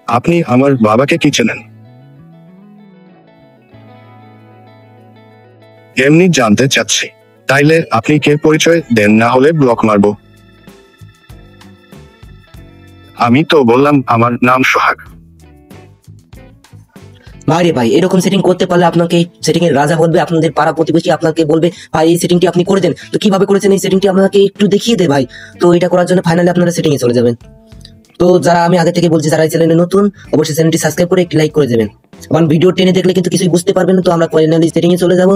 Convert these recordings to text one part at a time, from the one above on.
আপনি আমার বাবাকে কি চেনেন? এমনি জানতে চাচ্ছি। তাইলে আপনি কে পরিচয় দেন, না হলে ব্লক মারবো। আমি তো বললাম আমার নাম সোহাগ। ভাই রে ভাই, এরকম সেটিং করতে পারলে আপনাকে সেটিং এর রাজা বলবে, আপনাদের পাড়া প্রতিবেশী আপনাকে বলবে ভাই এই সেটিংটি আপনি করে দেন। তো কিভাবে করেছেন এই সেটিংটি আপনাকে একটু দেখিয়ে দে ভাই। তো এটা করার জন্য ফাইনালি আপনারা সেটিং এ চলে যাবেন। তো যারা আমি আগে থেকে বলছি, যারা এই চ্যানেলে নতুন, অবশ্যই চ্যানেলটি সাবস্ক্রাইব করে একটি লাইক করে দেবেন। কারণ ভিডিও টেনে দেখলে কিন্তু কিছুই বুঝতে পারবেন না। তো আমরা ফাইনালি সেটিং এ চলে যাব।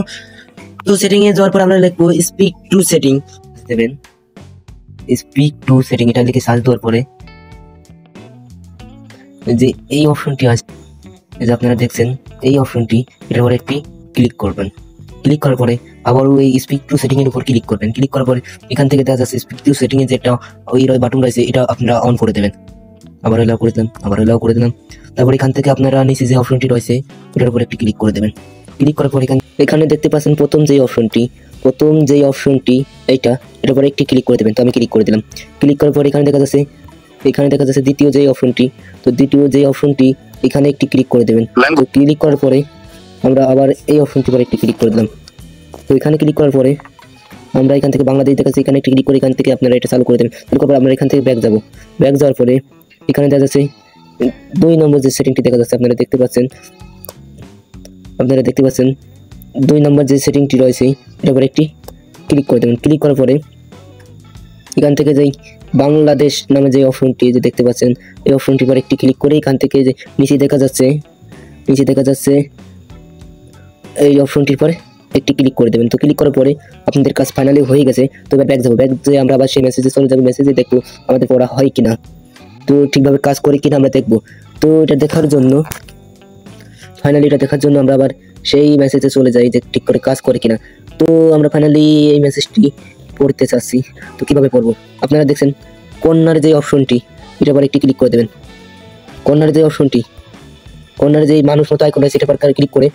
তো সেটিং এ যাওয়ার পর আমরা লিখবো স্পিক টু সেটিং দেবেন। স্পিক টু সেটিং এটা লিখে সার্চ দেওয়ার পরে যে এই অপশনটি আছে, এই যে আপনারা দেখছেন এই অপশনটি, এটার উপর একটি ক্লিক করবেন। ক্লিক করার পরে আবার ওই স্পিক টু সেটিং এর উপর ক্লিক করবেন। ক্লিক করার পরে এখান থেকে দেখা যাচ্ছে স্পিক টু সেটিং এর যেটা ওই বাটন রয়েছে এটা আপনারা অন করে দেবেন। আবার এলাও করে দিলাম, আবার এলাও করে দিলাম। তারপর এখান থেকে আপনারা নিচে যে অপশনটি রয়েছে এটার উপর একটি ক্লিক করে দেবেন। ক্লিক করার পর এখানে দেখতে পাচ্ছেন প্রথম যে অপশনটি এইটা, এটার উপর একটি ক্লিক করে দেবেন। তো আমি ক্লিক করে দিলাম। ক্লিক করার পর এখানে দেখা যাচ্ছে দ্বিতীয় যে অপশনটি, তো দ্বিতীয় যে অপশনটি এখানে একটি ক্লিক করে দেবেন। তো ক্লিক করার পরে আমরা আবার এই অপশনটির উপর একটি ক্লিক করে দিলাম। তো এখানে ক্লিক করার পরে আমরা এখান থেকে বাংলাদেশ দেখাচ্ছি, এখানে একটি ক্লিক করে এখান থেকে আপনারা এটা চালু করে দেবেন। তারপর আমরা এখান থেকে ব্যাক যাওয়ার পরে এখানে দেখা যাচ্ছে 2 নম্বর যে সেটিংটি দেখা যাচ্ছে, আপনারা দেখতে পাচ্ছেন 2 নম্বর যে সেটিংটি রয়েছে এটার উপর একটি ক্লিক করে দেবেন। ক্লিক করার পরে এখান থেকে যেই বাংলাদেশ নামে যে অপশনটি যে দেখতে পাচ্ছেন এই অপশনটির উপর একটি ক্লিক করে এখান থেকে যে নিচে দেখা যাচ্ছে এই অপশনটির পরে একটি ক্লিক করে দেবেন। তো ক্লিক করার পরে আপনাদের কাজ ফাইনালি হয়ে গেছে। তো এবার ব্যাক যেয়ে আমরা আবার সেই মেসেজে চলে যাবো। মেসেজে দেখবো আমাদের পড়া হয় কিনা, তো ঠিকভাবে কাজ করে কিনা আমরা দেখবো। তো এটা দেখার জন্য আমরা আবার সেই মেসেজে চলে যাই যে ঠিক করে কাজ করে কিনা। তো আমরা ফাইনালি এই মেসেজটি পড়তে চাচ্ছি। তো কিভাবে পড়বো, আপনারা দেখছেন কর্নার যে অপশনটি এটা আবার একটি ক্লিক করে দেবেন। কর্নার যে মানুষ মতো আইকন আছে এটা আবার ক্লিক করে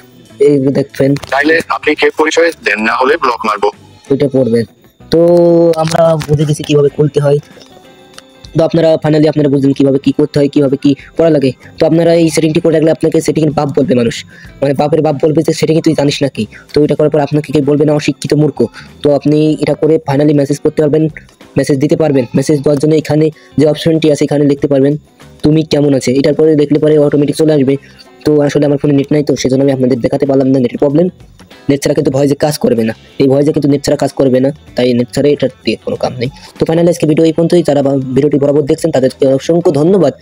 এই দেখবেন তাইলে আপনি কে পরিচয় দেন, না হলে ব্লক মারবো। এটা পড়বেন। তো আমরা বুঝে গেছি কিভাবে খুলতে হয়। তো আপনারা ফাইনালি বুঝলেন কিভাবে কি করতে হয়, কিভাবে কি করা লাগে। তো আপনারা এই সেটিংটি করে রাখলে আপনাকে সেটিং এর বাপ বলবে মানুষ, মানে বাপের বাপ বলবে যে সেটিং তুই জানিস নাকি। তো এটা করার পর আপনাকে কেউ বলবে না অশিক্ষিত মূর্খ। তো আপনি এটা করে ফাইনালি মেসেজ করতে পারবেন, মেসেজ দিতে পারবেন। মেসেজ দেওয়ার জন্য এখানে যে অপশনটি আছে এখানে লিখতে পারবেন তুমি কেমন আছে, এটার পরে দেখলে পরে অটোমেটিক চলে আসবে। তো আসলে আমার ফোনে নেট নাই, তো সেজন্য আমি আপনাদের দেখাতে পারলাম না, নেটের প্রবলেম। নেট ছাড়া কিন্তু ভয়েসে কাজ করবে না, এই ভয়েসে কিন্তু নেট ছাড়া কাজ করবে না, তাই নেট ছাড়া এটার দিয়ে কোনো কাম নেই। তো ফাইনালি আজকে ভিডিও এই পর্যন্তই। যারা ভিডিওটি বরাবর দেখছেন তাদেরকে অসংখ্য ধন্যবাদ।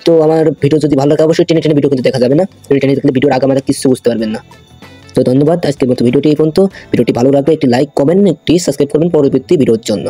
তো আমার ভিডিও যদি ভালো লাগে অবশ্যই টেনে ভিডিও কিন্তু দেখা যাবে না, টেনে দেখলে ভিডিওর আগামাথা কিছু বুঝতে পারবেন না। তো ধন্যবাদ, আজকের মতো ভিডিওটি এই পর্যন্ত। ভিডিওটি ভালো লাগলে একটি লাইক, কমেন্ট, একটি সাবস্ক্রাইব করবেন পরবর্তী ভিডিওর জন্য।